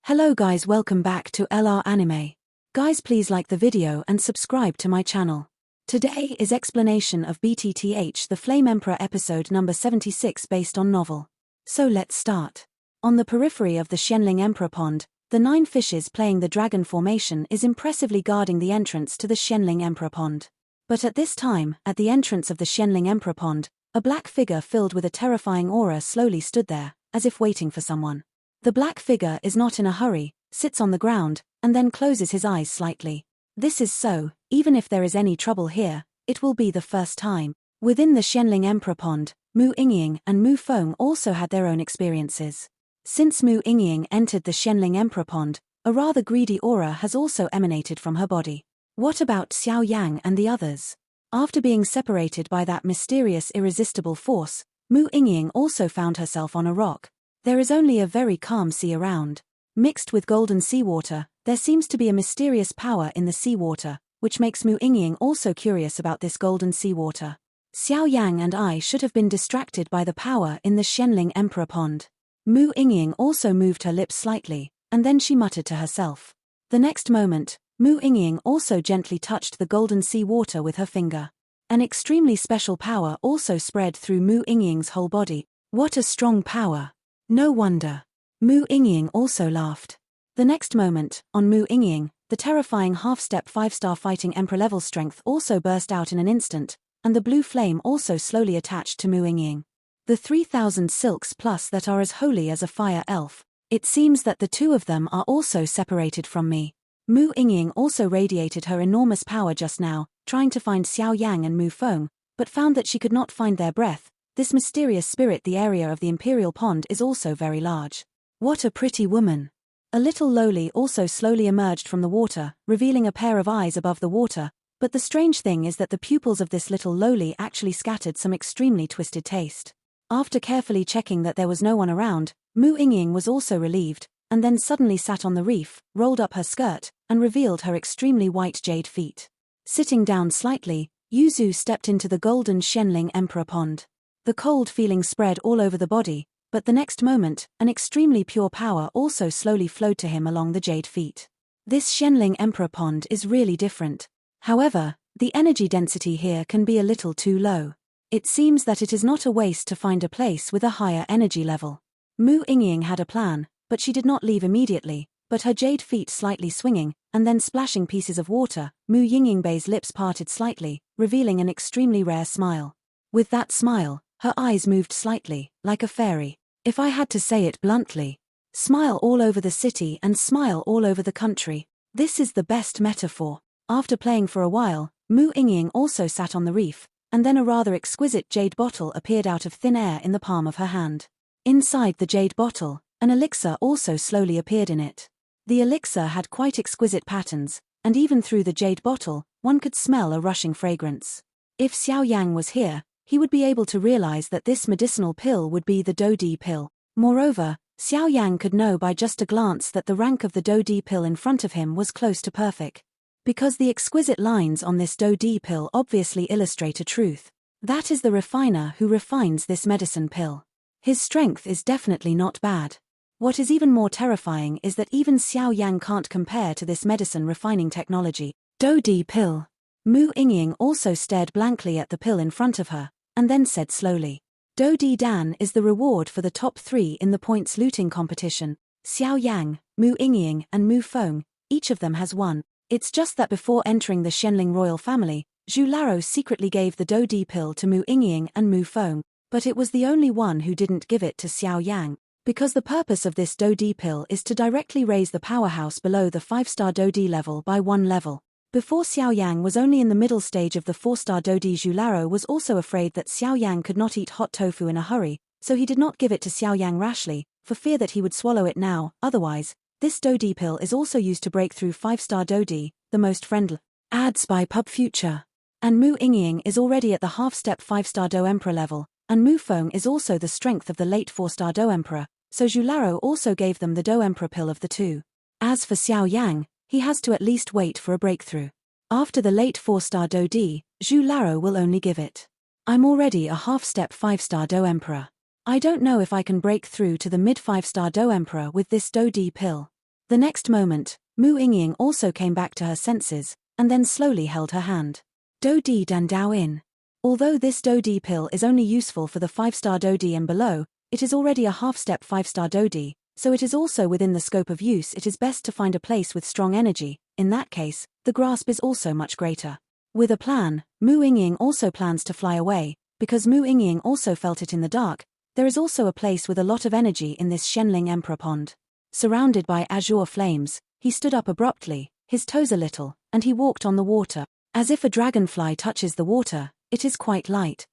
Hello guys, welcome back to LR Anime. Guys, please like the video and subscribe to my channel. Today is explanation of BTTH, the Flame Emperor episode number 76 based on novel. So let's start. On the periphery of the Xianling Emperor Pond, the 9 fishes playing the dragon formation is impressively guarding the entrance to the Xianling Emperor Pond. But at this time, at the entrance of the Xianling Emperor Pond, a black figure filled with a terrifying aura slowly stood there, as if waiting for someone. The black figure is not in a hurry, sits on the ground, and then closes his eyes slightly. This is so, even if there is any trouble here, it will be the first time. Within the Xianling Emperor Pond, Mu Yingying and Mu Feng also had their own experiences. Since Mu Yingying entered the Xianling Emperor Pond, a rather greedy aura has also emanated from her body. What about Xiao Yan and the others? After being separated by that mysterious irresistible force, Mu Yingying also found herself on a rock. There is only a very calm sea around. Mixed with golden seawater, there seems to be a mysterious power in the seawater, which makes Mu Yingying also curious about this golden seawater. Xiao Yang and I should have been distracted by the power in the Xianling Emperor Pond. Mu Yingying also moved her lips slightly, and then she muttered to herself. The next moment, Mu Yingying also gently touched the golden seawater with her finger. An extremely special power also spread through Mu Yingying's whole body. What a strong power! No wonder. Mu Yingying also laughed. The next moment, on Mu Yingying, the terrifying half-step 5-star fighting emperor level strength also burst out in an instant, and the blue flame also slowly attached to Mu Yingying. The 3,000 silks plus that are as holy as a fire elf. It seems that the two of them are also separated from me. Mu Yingying also radiated her enormous power just now, trying to find Xiao Yang and Mu Feng, but found that she could not find their breath. This mysterious spirit, the area of the Imperial Pond is also very large. What a pretty woman. A little loli also slowly emerged from the water, revealing a pair of eyes above the water, but the strange thing is that the pupils of this little loli actually scattered some extremely twisted taste. After carefully checking that there was no one around, Mu Yingying was also relieved, and then suddenly sat on the reef, rolled up her skirt, and revealed her extremely white jade feet. Sitting down slightly, Yuzu stepped into the golden Xianling Emperor Pond. The cold feeling spread all over the body, but the next moment, an extremely pure power also slowly flowed to him along the jade feet. This Xianling Emperor Pond is really different. However, the energy density here can be a little too low. It seems that it is not a waste to find a place with a higher energy level. Mu Yingying had a plan, but she did not leave immediately, but her jade feet slightly swinging, and then splashing pieces of water, Mu Yingying's lips parted slightly, revealing an extremely rare smile. With that smile, her eyes moved slightly, like a fairy. If I had to say it bluntly, smile all over the city and smile all over the country. This is the best metaphor. After playing for a while, Mu Yingying also sat on the reef, and then a rather exquisite jade bottle appeared out of thin air in the palm of her hand. Inside the jade bottle, an elixir also slowly appeared in it. The elixir had quite exquisite patterns, and even through the jade bottle, one could smell a rushing fragrance. If Xiao Yang was here, he would be able to realize that this medicinal pill would be the Do-Di pill. Moreover, Xiao Yang could know by just a glance that the rank of the Do-Di pill in front of him was close to perfect. Because the exquisite lines on this Do-Di pill obviously illustrate a truth. That is the refiner who refines this medicine pill. His strength is definitely not bad. What is even more terrifying is that even Xiao Yang can't compare to this medicine refining technology. Do-Di pill. Mu Yingying also stared blankly at the pill in front of her, and then said slowly, Do-Di Dan is the reward for the top 3 in the points looting competition. Xiao Yang, Mu Yingying and Mu Feng, each of them has won. It's just that before entering the Xianling royal family, Zhu Laro secretly gave the Do-Di pill to Mu Yingying and Mu Feng, but it was the only one who didn't give it to Xiao Yang, because the purpose of this Do-Di pill is to directly raise the powerhouse below the 5-star Do-Di level by 1 level. Before Xiao Yang was only in the middle stage of the 4-star Do-Di. Zhu Laro was also afraid that Xiao Yang could not eat hot tofu in a hurry, so he did not give it to Xiao Yang rashly, for fear that he would swallow it now. Otherwise, this Do-Di pill is also used to break through 5-star Do-Di, the most friendly. Ads by Pub Future. And Mu Yingying is already at the half-step 5-star Do Emperor level, and Mu Feng is also the strength of the late 4-star Do Emperor, so Zhu Laro also gave them the Do Emperor pill of the two. As for Xiao Yang, he has to at least wait for a breakthrough. After the late 4-star Do-Di, Zhu Laro will only give it. I'm already a half-step 5-star Do Emperor. I don't know if I can break through to the mid 5-star Do Emperor with this Do-Di pill. The next moment, Mu Yingying also came back to her senses, and then slowly held her hand. Do Di Dan Dao In. Although this Do Di pill is only useful for the 5-star Do Di and below, it is already a half-step 5-star Do Di, so it is also within the scope of use. It is best to find a place with strong energy. In that case, the grasp is also much greater. With a plan, Mu Yingying also plans to fly away, because Mu Yingying also felt it in the dark. There is also a place with a lot of energy in this Xianling Emperor pond. Surrounded by azure flames, he stood up abruptly, his toes a little, and he walked on the water. As if a dragonfly touches the water, it is quite light.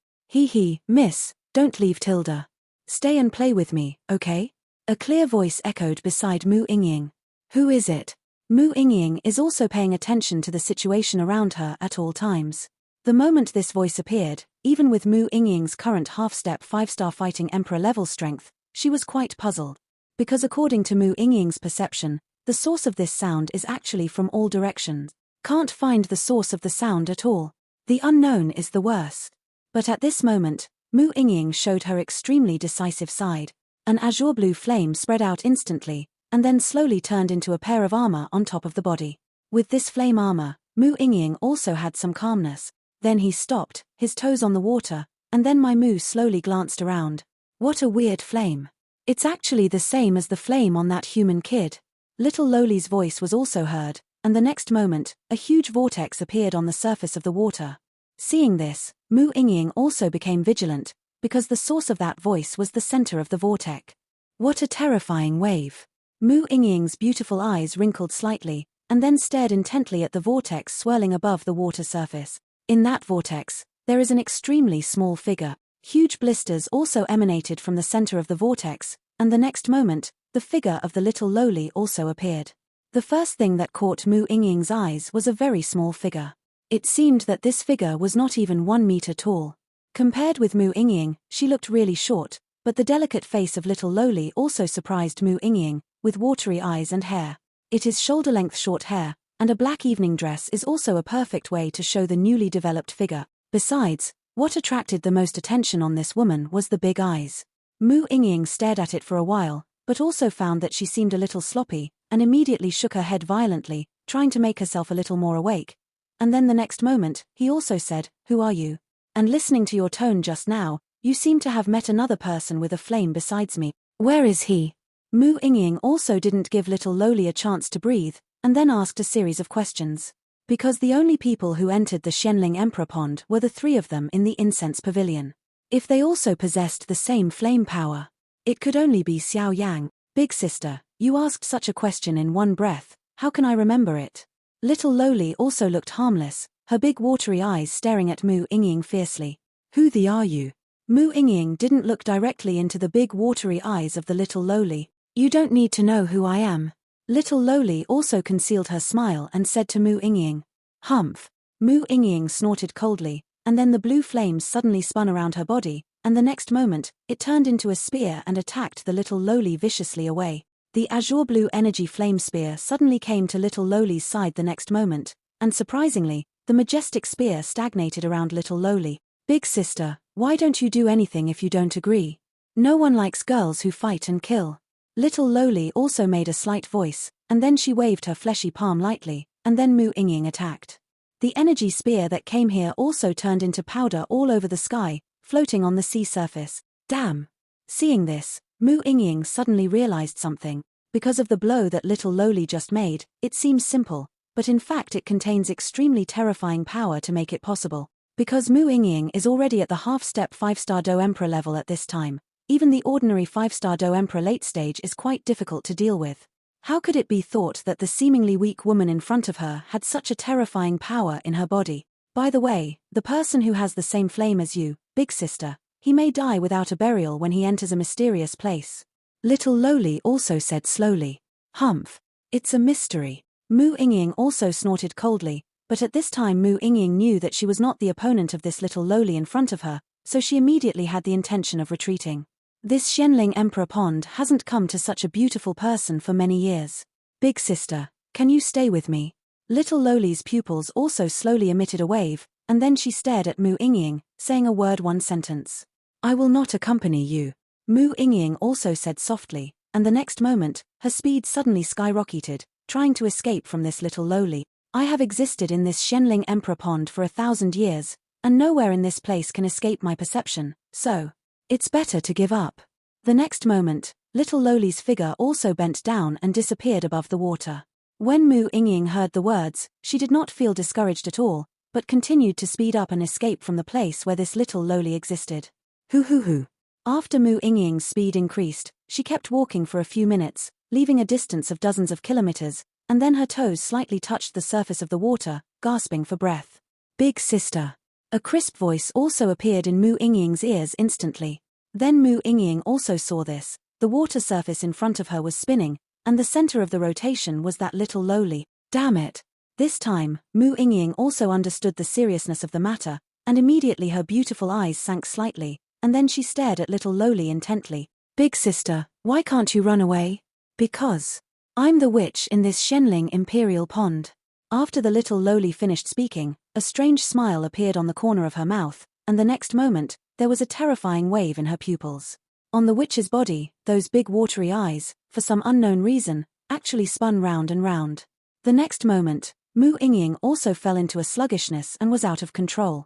Miss, don't leave Tilda. Stay and play with me, okay? A clear voice echoed beside Mu Yingying. Who is it? Mu Yingying is also paying attention to the situation around her at all times. The moment this voice appeared, even with Mu Yingying's current half-step 5-star fighting emperor level strength, she was quite puzzled. Because according to Mu Yingying's perception, the source of this sound is actually from all directions. Can't find the source of the sound at all. The unknown is the worst. But at this moment, Mu Yingying showed her extremely decisive side. An azure blue flame spread out instantly, and then slowly turned into a pair of armor on top of the body. With this flame armor, Mu Yingying also had some calmness. Then he stopped, his toes on the water, and then my Mu slowly glanced around. What a weird flame. It's actually the same as the flame on that human kid. Little Loli's voice was also heard, and the next moment, a huge vortex appeared on the surface of the water. Seeing this, Mu Yingying also became vigilant, because the source of that voice was the center of the vortex. What a terrifying wave. Mu Yingying's beautiful eyes wrinkled slightly, and then stared intently at the vortex swirling above the water surface. In that vortex, there is an extremely small figure. Huge blisters also emanated from the center of the vortex, and the next moment, the figure of the little Loli also appeared. The first thing that caught Mu Yingying's eyes was a very small figure. It seemed that this figure was not even 1 meter tall. Compared with Mu Yingying, she looked really short, but the delicate face of little Loli also surprised Mu Yingying, with watery eyes and hair. It is shoulder-length short hair, and a black evening dress is also a perfect way to show the newly developed figure. Besides, what attracted the most attention on this woman was the big eyes. Mu Yingying stared at it for a while, but also found that she seemed a little sloppy, and immediately shook her head violently, trying to make herself a little more awake. And then the next moment, he also said, "Who are you? And listening to your tone just now, you seem to have met another person with a flame besides me. Where is he?" Mu Yingying also didn't give little Loli a chance to breathe, and then asked a series of questions. Because the only people who entered the Xianling Emperor pond were the 3 of them in the incense pavilion. If they also possessed the same flame power, it could only be Xiao Yan. "Big sister, you asked such a question in one breath, how can I remember it?" Little Loli also looked harmless, her big watery eyes staring at Mu Yingying fiercely. "Who the are you?" Mu Yingying didn't look directly into the big watery eyes of the little Loli. "You don't need to know who I am." Little Loli also concealed her smile and said to Mu Yingying, "Humph." Mu Yingying snorted coldly, and then the blue flames suddenly spun around her body, and the next moment, it turned into a spear and attacked the little Loli viciously away. The azure blue energy flame spear suddenly came to little Loli's side the next moment, and surprisingly, the majestic spear stagnated around little Loli. "Big sister, why don't you do anything if you don't agree? No one likes girls who fight and kill." Little Loli also made a slight voice, and then she waved her fleshy palm lightly, and then Mu Yingying attacked. The energy spear that came here also turned into powder all over the sky, floating on the sea surface. Damn! Seeing this, Mu Yingying suddenly realized something. Because of the blow that little Loli just made, it seems simple, but in fact it contains extremely terrifying power to make it possible. Because Mu Yingying is already at the half-step 5-star Do Emperor level at this time, even the ordinary 5-star Do Emperor late stage is quite difficult to deal with. How could it be thought that the seemingly weak woman in front of her had such a terrifying power in her body? By the way, the person who has the same flame as you, big sister, he may die without a burial when he enters a mysterious place. Little Loli also said slowly. "Humph. It's a mystery." Mu Yingying also snorted coldly, but at this time Mu Yingying knew that she was not the opponent of this little Loli in front of her, so she immediately had the intention of retreating. This Xianling Emperor pond hasn't come to such a beautiful person for many years. "Big sister, can you stay with me?" Little Loli's pupils also slowly emitted a wave, and then she stared at Mu Yingying, saying a word one sentence. "I will not accompany you." Mu Yingying also said softly, and the next moment, her speed suddenly skyrocketed, trying to escape from this little lowly. I have existed in this Shenling Emperor pond for 1,000 years, and nowhere in this place can escape my perception, so it's better to give up. The next moment, little Loli's figure also bent down and disappeared above the water. When Mu Yingying heard the words, she did not feel discouraged at all, but continued to speed up and escape from the place where this little Loli existed. Hoo. After Mu Yingying's speed increased, she kept walking for a few minutes, leaving a distance of dozens of kilometers, and then her toes slightly touched the surface of the water, gasping for breath. Big sister. A crisp voice also appeared in Mu Yingying's ears instantly. Then Mu Yingying also saw this. The water surface in front of her was spinning, and the center of the rotation was that little Loli. Damn it. This time, Mu Yingying also understood the seriousness of the matter, and immediately her beautiful eyes sank slightly, and then she stared at little Loli intently. Big sister, why can't you run away? Because I'm the witch in this Shenling Imperial Pond. After the little Loli finished speaking, a strange smile appeared on the corner of her mouth, and the next moment, there was a terrifying wave in her pupils. On the witch's body, those big watery eyes, for some unknown reason, actually spun round and round. The next moment, Mu Yingying also fell into a sluggishness and was out of control.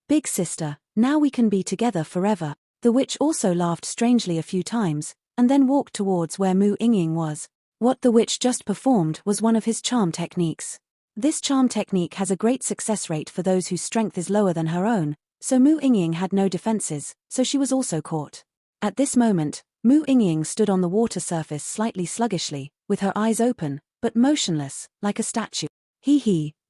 Big sister, now we can be together forever. The witch also laughed strangely a few times, and then walked towards where Mu Yingying was. What the witch just performed was one of his charm techniques. This charm technique has a great success rate for those whose strength is lower than her own, so Mu Yingying had no defenses, so she was also caught. At this moment, Mu Yingying stood on the water surface slightly sluggishly, with her eyes open, but motionless, like a statue.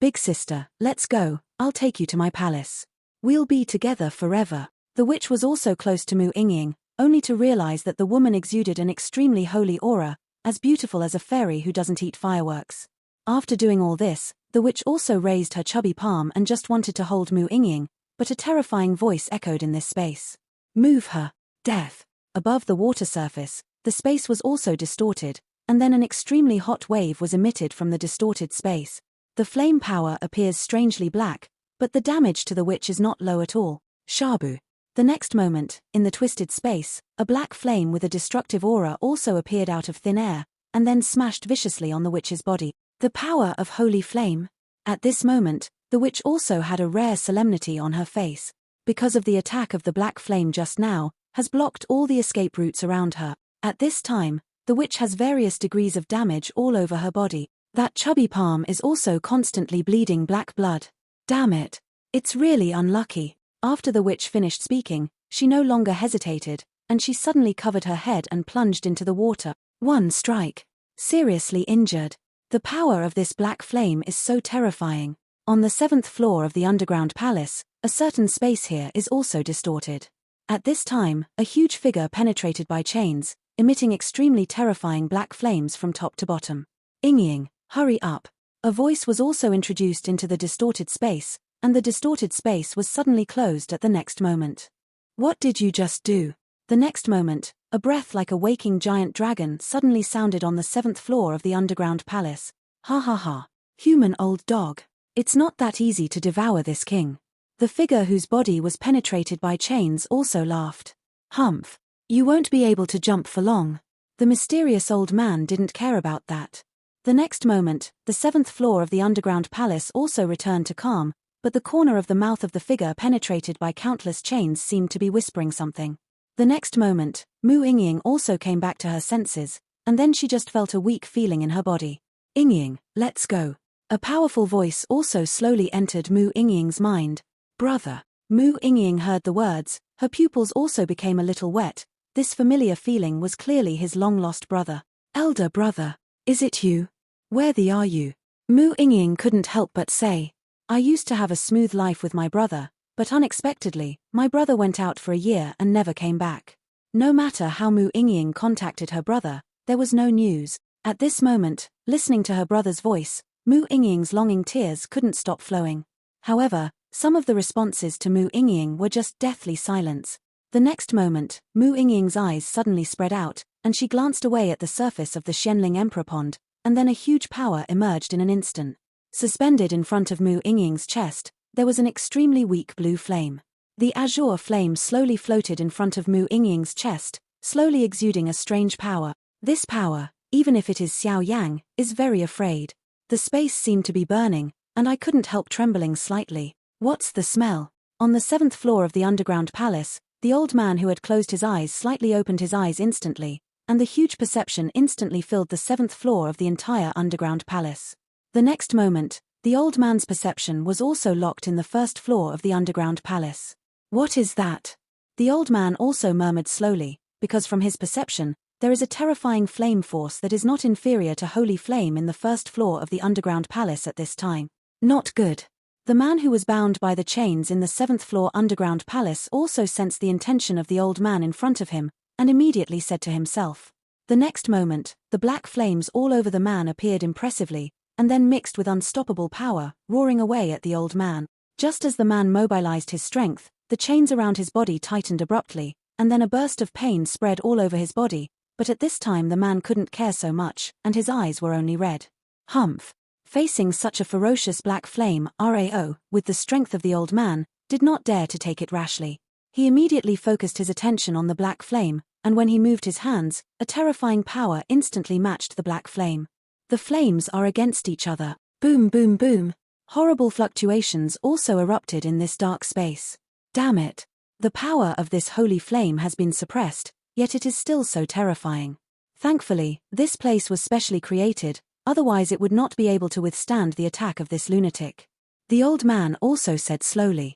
Big sister, let's go, I'll take you to my palace. We'll be together forever. The witch was also close to Mu Yingying, only to realize that the woman exuded an extremely holy aura, as beautiful as a fairy who doesn't eat fireworks. After doing all this, the witch also raised her chubby palm and just wanted to hold Mu Yingying, but a terrifying voice echoed in this space. Move her. Death. Above the water surface, the space was also distorted, and then an extremely hot wave was emitted from the distorted space. The flame power appears strangely black, but the damage to the witch is not low at all. Shabu. The next moment, in the twisted space, a black flame with a destructive aura also appeared out of thin air, and then smashed viciously on the witch's body. The power of holy flame. At this moment, the witch also had a rare solemnity on her face. Because of the attack of the black flame just now, has blocked all the escape routes around her. At this time, the witch has various degrees of damage all over her body. That chubby palm is also constantly bleeding black blood. Damn it. It's really unlucky. After the witch finished speaking, she no longer hesitated, and she suddenly covered her head and plunged into the water. One strike. Seriously injured. The power of this black flame is so terrifying. On the 7th floor of the underground palace, a certain space here is also distorted. At this time, a huge figure penetrated by chains, emitting extremely terrifying black flames from top to bottom. Yingying, hurry up. A voice was also introduced into the distorted space, and the distorted space was suddenly closed at the next moment. What did you just do? The next moment, a breath like a waking giant dragon suddenly sounded on the 7th floor of the underground palace. Ha. Human old dog. It's not that easy to devour this king. The figure whose body was penetrated by chains also laughed. Humph. You won't be able to jump for long. The mysterious old man didn't care about that. The next moment, the 7th floor of the underground palace also returned to calm, but the corner of the mouth of the figure penetrated by countless chains seemed to be whispering something. The next moment, Mu Yingying also came back to her senses, and then she just felt a weak feeling in her body. Yingying, let's go. A powerful voice also slowly entered Mu Yingying's mind. Brother. Mu Yingying heard the words, her pupils also became a little wet. This familiar feeling was clearly his long-lost brother. Elder brother. Is it you? Worthy are you? Mu Yingying couldn't help but say. I used to have a smooth life with my brother, but unexpectedly, my brother went out for a year and never came back. No matter how Mu Yingying contacted her brother, there was no news. At this moment, listening to her brother's voice, Mu Yingying's longing tears couldn't stop flowing. However, some of the responses to Mu Yingying were just deathly silence. The next moment, Mu Yingying's eyes suddenly spread out, and she glanced away at the surface of the Shenling Emperor Pond, and then a huge power emerged in an instant. Suspended in front of Mu Yingying's chest, there was an extremely weak blue flame. The azure flame slowly floated in front of Mu Yingying's chest, slowly exuding a strange power. This power, even if it is Xiao Yang, is very afraid. The space seemed to be burning, and I couldn't help trembling slightly. What's the smell? On the 7th floor of the underground palace, the old man who had closed his eyes slightly opened his eyes instantly, and the huge perception instantly filled the 7th floor of the entire underground palace. The next moment, the old man's perception was also locked in the 1st floor of the underground palace. What is that? The old man also murmured slowly, because from his perception, there is a terrifying flame force that is not inferior to holy flame in the 1st floor of the underground palace at this time. Not good. The man who was bound by the chains in the 7th floor underground palace also sensed the intention of the old man in front of him, and immediately said to himself. The next moment, the black flames all over the man appeared impressively, and then mixed with unstoppable power, roaring away at the old man. Just as the man mobilized his strength, the chains around his body tightened abruptly, and then a burst of pain spread all over his body, but at this time the man couldn't care so much, and his eyes were only red. Humph. Facing such a ferocious black flame, Rao, with the strength of the old man, did not dare to take it rashly. He immediately focused his attention on the black flame, and when he moved his hands, a terrifying power instantly matched the black flame. The flames are against each other. Boom, boom, boom. Horrible fluctuations also erupted in this dark space. Damn it. The power of this holy flame has been suppressed, yet it is still so terrifying. Thankfully, this place was specially created, otherwise it would not be able to withstand the attack of this lunatic. The old man also said slowly.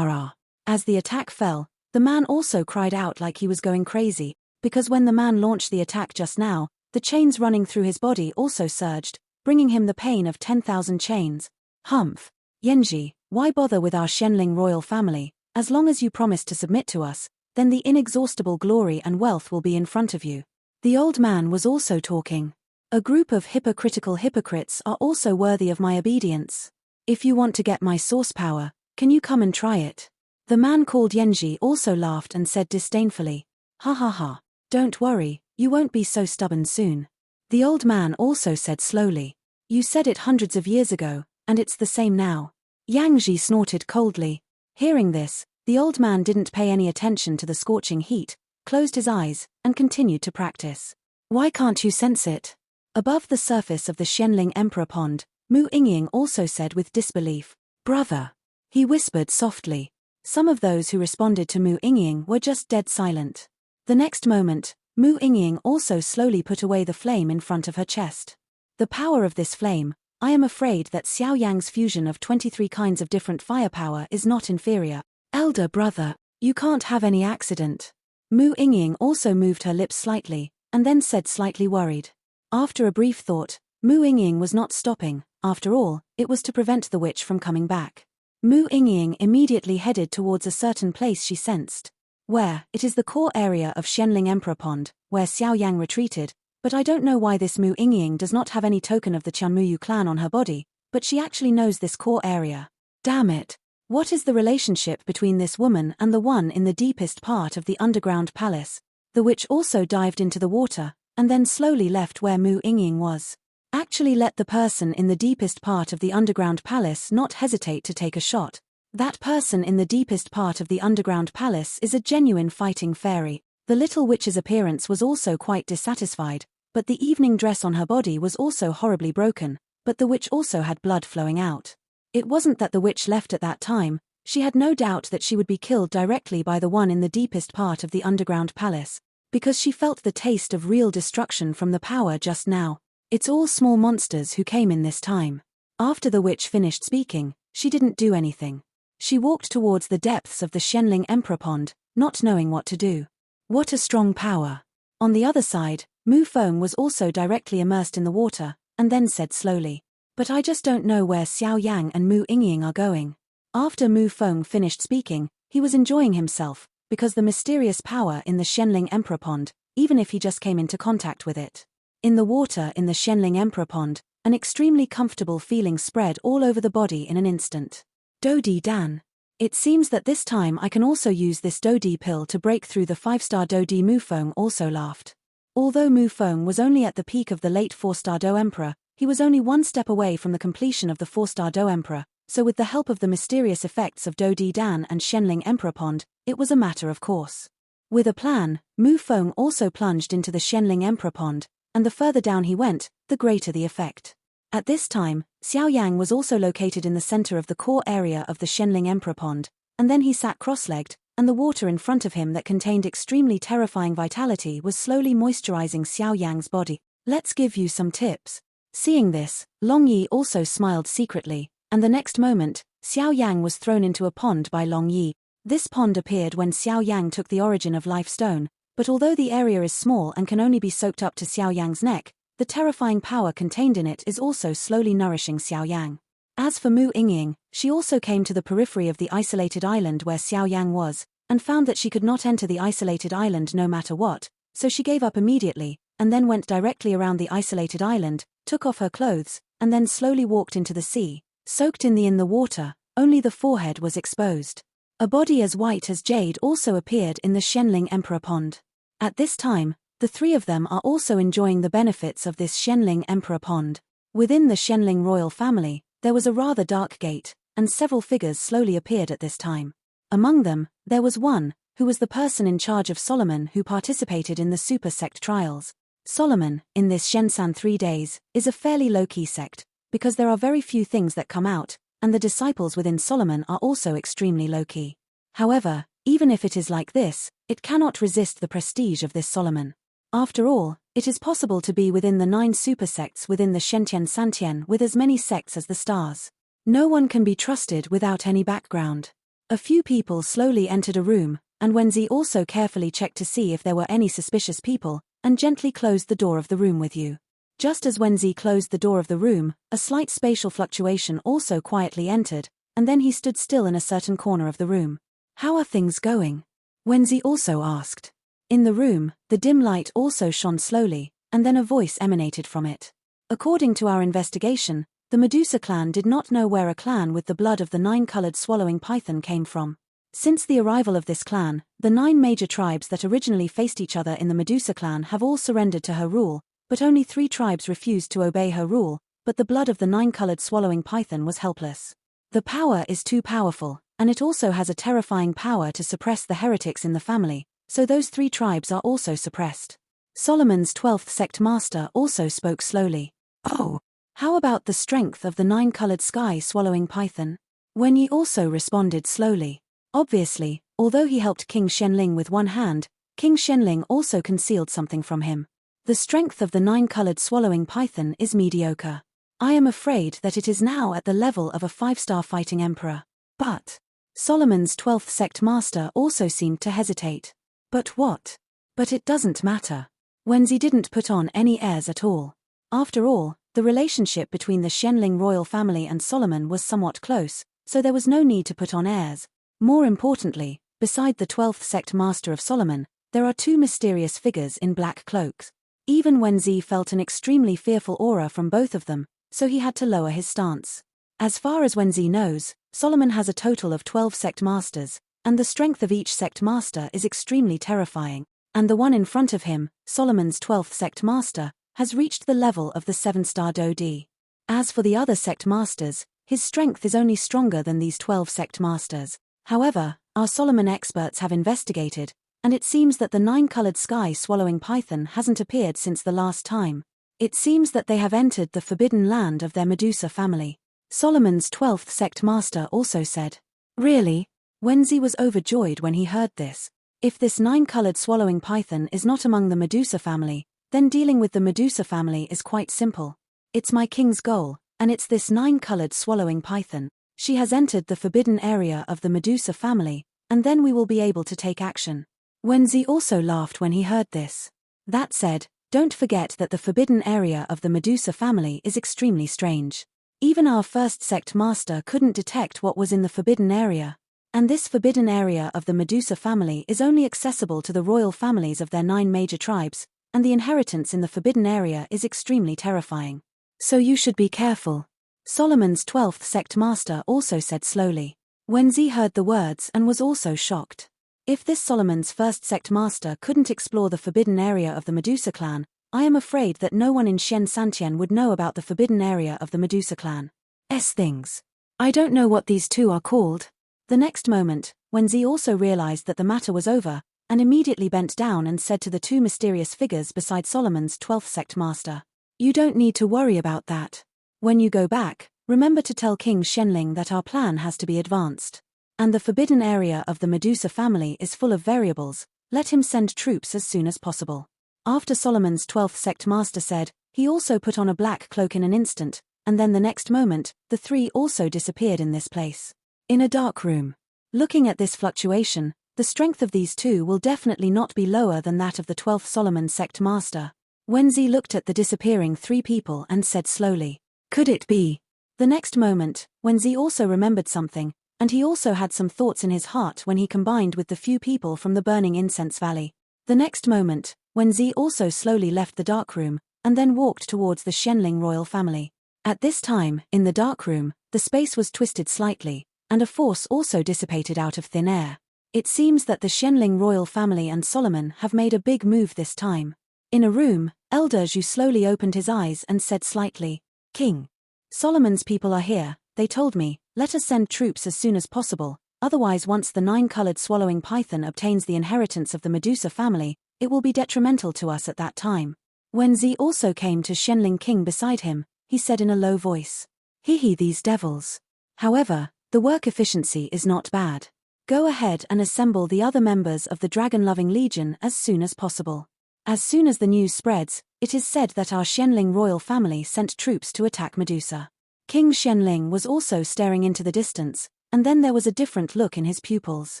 As the attack fell, the man also cried out like he was going crazy, because when the man launched the attack just now, the chains running through his body also surged, bringing him the pain of 10,000 chains. Humph. Yanji, why bother with our Shenling royal family? As long as you promise to submit to us, then the inexhaustible glory and wealth will be in front of you. The old man was also talking. A group of hypocritical hypocrites are also worthy of my obedience. If you want to get my source power, can you come and try it? The man called Yanji also laughed and said disdainfully. Ha ha ha. Don't worry, you won't be so stubborn soon. The old man also said slowly. You said it hundreds of years ago, and it's the same now. Yangji snorted coldly. Hearing this, the old man didn't pay any attention to the scorching heat, closed his eyes, and continued to practice. Why can't you sense it? Above the surface of the Shenling Emperor Pond, Mu Yingying also said with disbelief. Brother. He whispered softly. Some of those who responded to Mu Yingying were just dead silent. The next moment, Mu Yingying also slowly put away the flame in front of her chest. The power of this flame, I am afraid that Xiao Yang's fusion of 23 kinds of different firepower is not inferior. Elder brother, you can't have any accident. Mu Yingying also moved her lips slightly, and then said slightly worried. After a brief thought, Mu Yingying was not stopping. After all, it was to prevent the witch from coming back. Mu Yingying immediately headed towards a certain place she sensed. Where, it is the core area of Shenling Emperor Pond, where Xiao Yang retreated, but I don't know why this Mu Yingying does not have any token of the Qianmuyu clan on her body, but she actually knows this core area. Damn it. What is the relationship between this woman and the one in the deepest part of the underground palace? The witch also dived into the water, and then slowly left where Mu Yingying was. Actually let the person in the deepest part of the underground palace not hesitate to take a shot. That person in the deepest part of the underground palace is a genuine fighting fairy. The little witch's appearance was also quite dissatisfied, but the evening dress on her body was also horribly broken, but the witch also had blood flowing out. It wasn't that the witch left at that time, she had no doubt that she would be killed directly by the one in the deepest part of the underground palace, because she felt the taste of real destruction from the power just now. It's all small monsters who came in this time. After the witch finished speaking, she didn't do anything. She walked towards the depths of the Shenling Emperor Pond, not knowing what to do. What a strong power. On the other side, Mu Feng was also directly immersed in the water, and then said slowly. But I just don't know where Xiao Yang and Mu Yingying are going. After Mu Feng finished speaking, he was enjoying himself, because the mysterious power in the Shenling Emperor Pond, even if he just came into contact with it. In the water in the Shenling Emperor Pond, an extremely comfortable feeling spread all over the body in an instant. Dodi Dan. It seems that this time I can also use this Dodi pill to break through the 5-star Dodi. Mu Feng also laughed. Although Mu Feng was only at the peak of the late 4-star Do Emperor, he was only one step away from the completion of the 4-star Do Emperor, so with the help of the mysterious effects of Dodi Dan and Shenling Emperor Pond, it was a matter of course. With a plan, Mu Feng also plunged into the Shenling Emperor Pond, and the further down he went, the greater the effect. At this time, Xiao Yang was also located in the center of the core area of the Shenling Emperor Pond, and then he sat cross-legged, and the water in front of him that contained extremely terrifying vitality was slowly moisturizing Xiao Yang's body. Let's give you some tips. Seeing this, Long Yi also smiled secretly, and the next moment, Xiao Yang was thrown into a pond by Long Yi. This pond appeared when Xiao Yang took the origin of Life Stone, but although the area is small and can only be soaked up to Xiao Yang's neck, the terrifying power contained in it is also slowly nourishing Xiao Yang. As for Mu Yingying, she also came to the periphery of the isolated island where Xiao Yang was, and found that she could not enter the isolated island no matter what, so she gave up immediately, and then went directly around the isolated island, took off her clothes, and then slowly walked into the sea. Soaked in the water, only the forehead was exposed. A body as white as jade also appeared in the Shenling Emperor Pond. At this time, the three of them are also enjoying the benefits of this Shenling Emperor Pond. Within the Shenling royal family, there was a rather dark gate, and several figures slowly appeared at this time. Among them, there was one, who was the person in charge of Solomon who participated in the super sect trials. Solomon, in this Shensan 3 days, is a fairly low-key sect, because there are very few things that come out, and the disciples within Solomon are also extremely low-key. However, even if it is like this, it cannot resist the prestige of this Solomon. After all, it is possible to be within the 9 super sects within the Shentian Santian with as many sects as the stars. No one can be trusted without any background. A few people slowly entered a room, and Wenzi also carefully checked to see if there were any suspicious people, and gently closed the door of the room with you. Just as Wenzi closed the door of the room, a slight spatial fluctuation also quietly entered, and then he stood still in a certain corner of the room. How are things going? Wenzi also asked. In the room, the dim light also shone slowly, and then a voice emanated from it. According to our investigation, the Medusa clan did not know where a clan with the blood of the 9-colored swallowing python came from. Since the arrival of this clan, the 9 major tribes that originally faced each other in the Medusa clan have all surrendered to her rule, but only 3 tribes refused to obey her rule, but the blood of the 9-colored swallowing python was helpless. The power is too powerful, and it also has a terrifying power to suppress the heretics in the family, so those 3 tribes are also suppressed. Solomon's 12th sect master also spoke slowly. Oh, how about the strength of the 9-colored sky swallowing python? Wenyi also responded slowly. Obviously, although he helped King Shenling with one hand, King Shenling also concealed something from him. The strength of the 9-colored swallowing python is mediocre. I am afraid that it is now at the level of a 5-star fighting emperor. But Solomon's 12th sect master also seemed to hesitate. But what? But it doesn't matter. Wenzi didn't put on any airs at all. After all, the relationship between the Shenling royal family and Solomon was somewhat close, so there was no need to put on airs. More importantly, beside the 12th sect master of Solomon, there are 2 mysterious figures in black cloaks. Even Wenzi felt an extremely fearful aura from both of them, so he had to lower his stance. As far as Wenzi knows, Solomon has a total of 12 sect masters, and the strength of each sect master is extremely terrifying, and the one in front of him, Solomon's 12th sect master, has reached the level of the 7-star Dodi. As for the other sect masters, his strength is only stronger than these 12 sect masters. However, our Solomon experts have investigated, and it seems that the 9-colored sky swallowing python hasn't appeared since the last time. It seems that they have entered the forbidden land of their Medusa family. Solomon's 12th sect master also said. Really? Wenzi was overjoyed when he heard this. If this 9-colored swallowing python is not among the Medusa family, then dealing with the Medusa family is quite simple. It's my king's goal, and it's this 9-colored swallowing python. She has entered the forbidden area of the Medusa family, and then we will be able to take action. Wenzi also laughed when he heard this. That said, don't forget that the forbidden area of the Medusa family is extremely strange. Even our first sect master couldn't detect what was in the forbidden area. And this forbidden area of the Medusa family is only accessible to the royal families of their 9 major tribes, and the inheritance in the forbidden area is extremely terrifying. So you should be careful. Solomon's 12th sect master also said slowly. Wenzi heard the words and was also shocked. If this Solomon's first sect master couldn't explore the forbidden area of the Medusa clan, I am afraid that no one in Shen Santian would know about the forbidden area of the Medusa clan. Things. I don't know what these 2 are called. The next moment, Wenzi also realized that the matter was over, and immediately bent down and said to the two mysterious figures beside Solomon's 12th sect master, "You don't need to worry about that. When you go back, remember to tell King Shenling that our plan has to be advanced. And the forbidden area of the Medusa family is full of variables, let him send troops as soon as possible." After Solomon's 12th sect master said, he also put on a black cloak in an instant, and then the next moment, the three also disappeared in this place. In a dark room. Looking at this fluctuation, the strength of these two will definitely not be lower than that of the 12th Solomon sect master. Wenzi looked at the disappearing three people and said slowly, "Could it be?" The next moment, Wenzi also remembered something, and he also had some thoughts in his heart when he combined with the few people from the burning incense valley. The next moment, Wenzi also slowly left the dark room, and then walked towards the Shenling royal family. At this time, in the dark room, the space was twisted slightly, and a force also dissipated out of thin air. It seems that the Shenling royal family and Solomon have made a big move this time. In a room, Elder Zhu slowly opened his eyes and said slightly, "King. Solomon's people are here, they told me, let us send troops as soon as possible, otherwise once the 9-colored swallowing python obtains the inheritance of the Medusa family, it will be detrimental to us at that time." When Zi also came to Shenling King beside him, he said in a low voice, "Hee these devils. However, the work efficiency is not bad. Go ahead and assemble the other members of the Dragon-Loving Legion as soon as possible." As soon as the news spreads, it is said that our Shenling royal family sent troops to attack Medusa. King Shenling was also staring into the distance, and then there was a different look in his pupils.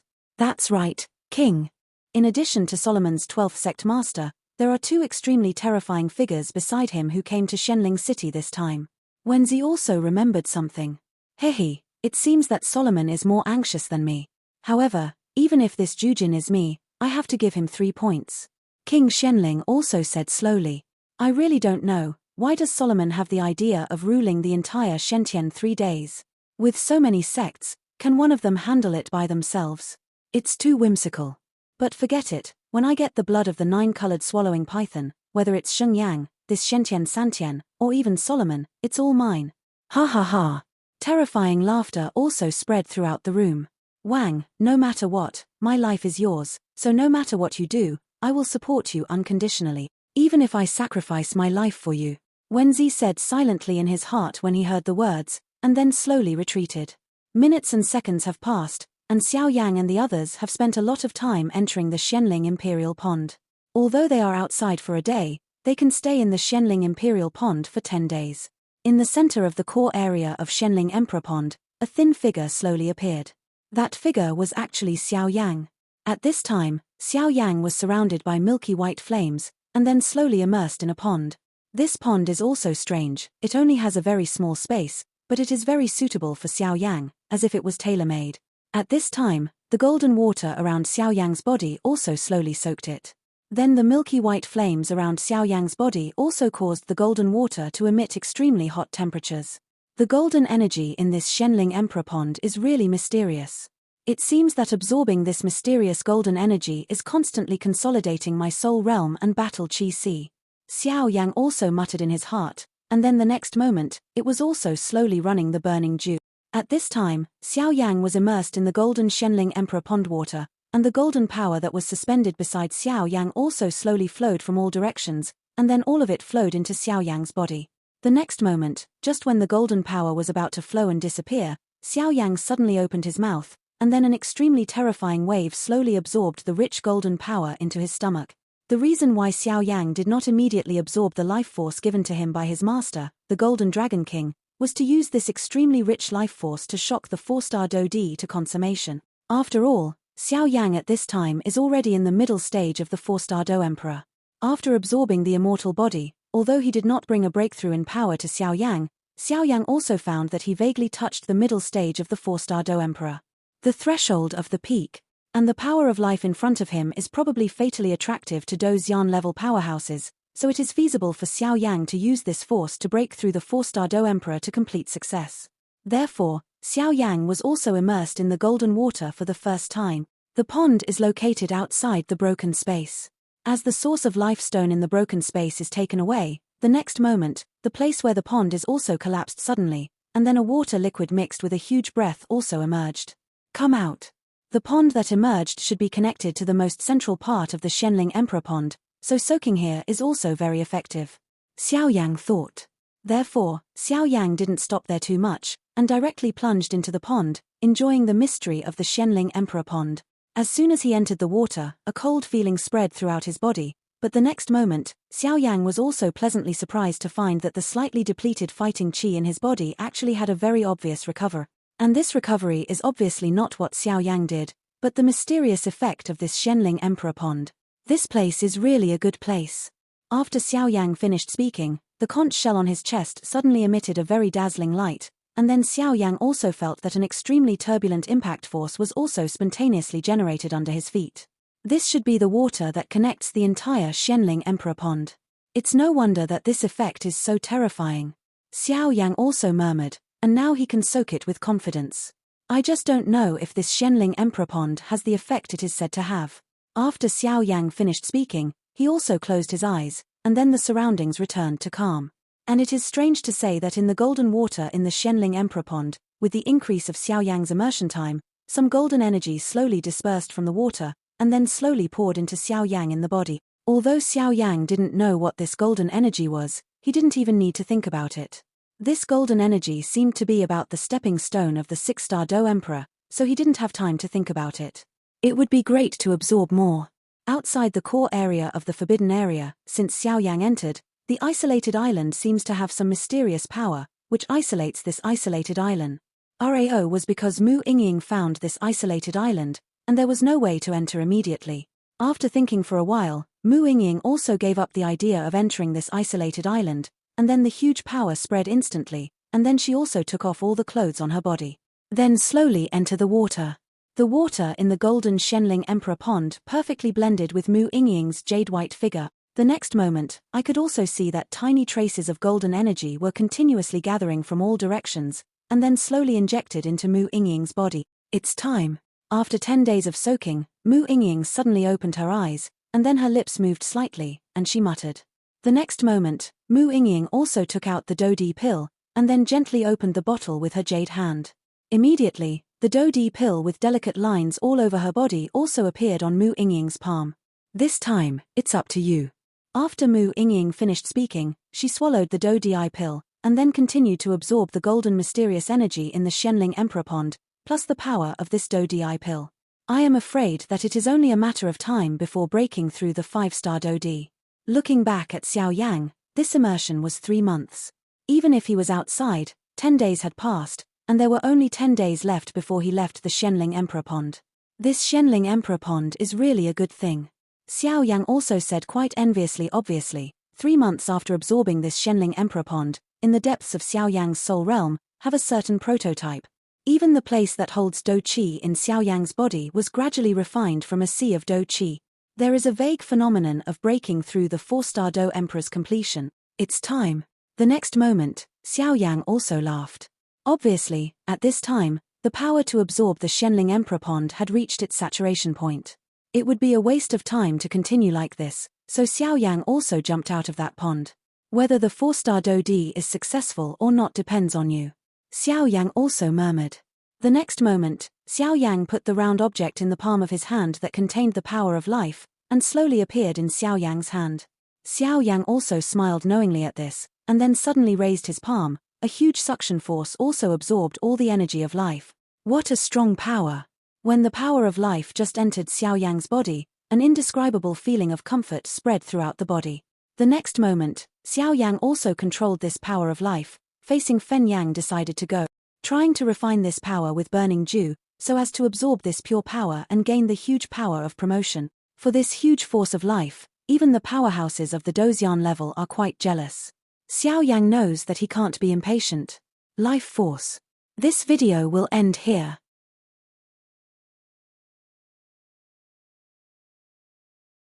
"That's right, King. In addition to Solomon's 12th sect master, there are two extremely terrifying figures beside him who came to Shenling City this time." Wenzi also remembered something. It seems that Solomon is more anxious than me. However, even if this Jujin is me, I have to give him 3 points. King Shenling also said slowly, "I really don't know, why does Solomon have the idea of ruling the entire Shentian 3 days? With so many sects, can one of them handle it by themselves? It's too whimsical. But forget it, when I get the blood of the 9-colored swallowing python, whether it's Sheng Yang, this Shentian Santian, or even Solomon, it's all mine." Ha ha ha. Terrifying laughter also spread throughout the room. "Wang, no matter what, my life is yours, so no matter what you do, I will support you unconditionally, even if I sacrifice my life for you," Wenzi said silently in his heart when he heard the words, and then slowly retreated. Minutes and seconds have passed, and Xiao Yang and the others have spent a lot of time entering the Shenling Imperial Pond. Although they are outside for a day, they can stay in the Shenling Imperial Pond for 10 days. In the center of the core area of Shenling Emperor Pond, a thin figure slowly appeared. That figure was actually Xiao Yang. At this time, Xiao Yang was surrounded by milky white flames, and then slowly immersed in a pond. This pond is also strange, it only has a very small space, but it is very suitable for Xiao Yang, as if it was tailor-made. At this time, the golden water around Xiao Yang's body also slowly soaked it. Then the milky white flames around Xiao Yang's body also caused the golden water to emit extremely hot temperatures. The golden energy in this Shenling Emperor Pond is really mysterious. It seems that absorbing this mysterious golden energy is constantly consolidating my soul realm and battle Chi Si. Xiao Yang also muttered in his heart, and then the next moment, it was also slowly running the burning dew. At this time, Xiao Yang was immersed in the golden Shenling Emperor Pond water, and the golden power that was suspended beside Xiao Yang also slowly flowed from all directions, and then all of it flowed into Xiao Yang's body. The next moment, just when the golden power was about to flow and disappear, Xiao Yang suddenly opened his mouth, and then an extremely terrifying wave slowly absorbed the rich golden power into his stomach. The reason why Xiao Yang did not immediately absorb the life force given to him by his master, the Golden Dragon King, was to use this extremely rich life force to shock the 4-star Do-D to consummation. After all, Xiao Yang at this time is already in the middle stage of the 4-star Do Emperor. After absorbing the immortal body, although he did not bring a breakthrough in power to Xiao Yang also found that he vaguely touched the middle stage of the 4-star Do Emperor. The threshold of the peak, and the power of life in front of him is probably fatally attractive to Do Xian level powerhouses, so it is feasible for Xiao Yang to use this force to break through the 4-star Do Emperor to complete success. Therefore, Xiao Yang was also immersed in the golden water for the first time. The pond is located outside the broken space. As the source of life stone in the broken space is taken away, the next moment, the place where the pond is also collapsed suddenly, and then a water liquid mixed with a huge breath also emerged. "Come out." The pond that emerged should be connected to the most central part of the Xianling Emperor pond, so soaking here is also very effective. Xiao Yang thought. Therefore, Xiao Yang didn't stop there too much, and directly plunged into the pond, enjoying the mystery of the Xianling Emperor pond. As soon as he entered the water, a cold feeling spread throughout his body, but the next moment, Xiao Yang was also pleasantly surprised to find that the slightly depleted fighting qi in his body actually had a very obvious recover. And this recovery is obviously not what Xiao Yang did, but the mysterious effect of this Xianling Emperor pond. This place is really a good place. After Xiao Yang finished speaking, the conch shell on his chest suddenly emitted a very dazzling light, and then Xiao Yang also felt that an extremely turbulent impact force was also spontaneously generated under his feet. This should be the water that connects the entire Xianling Emperor pond. It's no wonder that this effect is so terrifying. Xiao Yang also murmured, and now he can soak it with confidence. I just don't know if this Xianling Emperor pond has the effect it is said to have. After Xiao Yang finished speaking, he also closed his eyes, and then the surroundings returned to calm. And it is strange to say that in the golden water in the Xianling Emperor pond, with the increase of Xiao Yang's immersion time, some golden energy slowly dispersed from the water, and then slowly poured into Xiao Yang in the body. Although Xiao Yang didn't know what this golden energy was, he didn't even need to think about it. This golden energy seemed to be about the stepping stone of the 6-star Do Emperor, so he didn't have time to think about it. It would be great to absorb more. Outside the core area of the forbidden area, since Xiao Yang entered, the isolated island seems to have some mysterious power, which isolates this isolated island. RAO was because Mu Yingying found this isolated island, and there was no way to enter immediately. After thinking for a while, Mu Yingying also gave up the idea of entering this isolated island, and then the huge power spread instantly, and then she also took off all the clothes on her body. Then slowly enter the water. The water in the golden Xianling Emperor pond perfectly blended with Mu Yingying's jade-white figure. The next moment, I could also see that tiny traces of golden energy were continuously gathering from all directions, and then slowly injected into Mu Yingying's body. It's time. After 10 days of soaking, Mu Yingying suddenly opened her eyes, and then her lips moved slightly, and she muttered. The next moment, Mu Yingying also took out the Do Di pill, and then gently opened the bottle with her jade hand. Immediately, the Do Di pill with delicate lines all over her body also appeared on Mu Yingying's palm. This time, it's up to you. After Mu Yingying finished speaking, she swallowed the Do Di pill, and then continued to absorb the golden mysterious energy in the Xianling Emperor pond, plus the power of this Do Di pill. I am afraid that it is only a matter of time before breaking through the 5-star Do Di. Looking back at Xiao Yang, this immersion was 3 months. Even if he was outside, 10 days had passed, and there were only 10 days left before he left the Xianling Emperor pond. This Xianling Emperor pond is really a good thing. Xiao Yang also said quite enviously obviously, 3 months after absorbing this Xianling Emperor pond, in the depths of Xiao Yang's soul realm, have a certain prototype. Even the place that holds Do Qi in Xiao Yang's body was gradually refined from a sea of Do Qi. There is a vague phenomenon of breaking through the 4-star Do Emperor's completion. It's time. The next moment, Xiao Yang also laughed. Obviously, at this time, the power to absorb the Xianling Emperor pond had reached its saturation point. It would be a waste of time to continue like this, so Xiao Yang also jumped out of that pond. Whether the 4-star Do Di is successful or not depends on you. Xiao Yang also murmured. The next moment, Xiao Yang put the round object in the palm of his hand that contained the power of life, and slowly appeared in Xiao Yang's hand. Xiao Yang also smiled knowingly at this, and then suddenly raised his palm. A huge suction force also absorbed all the energy of life. What a strong power! When the power of life just entered Xiao Yang's body, an indescribable feeling of comfort spread throughout the body. The next moment, Xiao Yang also controlled this power of life. Facing Fen Yang decided to go, trying to refine this power with burning dew, so as to absorb this pure power and gain the huge power of promotion. For this huge force of life, even the powerhouses of the Dozian level are quite jealous. Xiao Yang knows that he can't be impatient. Life force. This video will end here.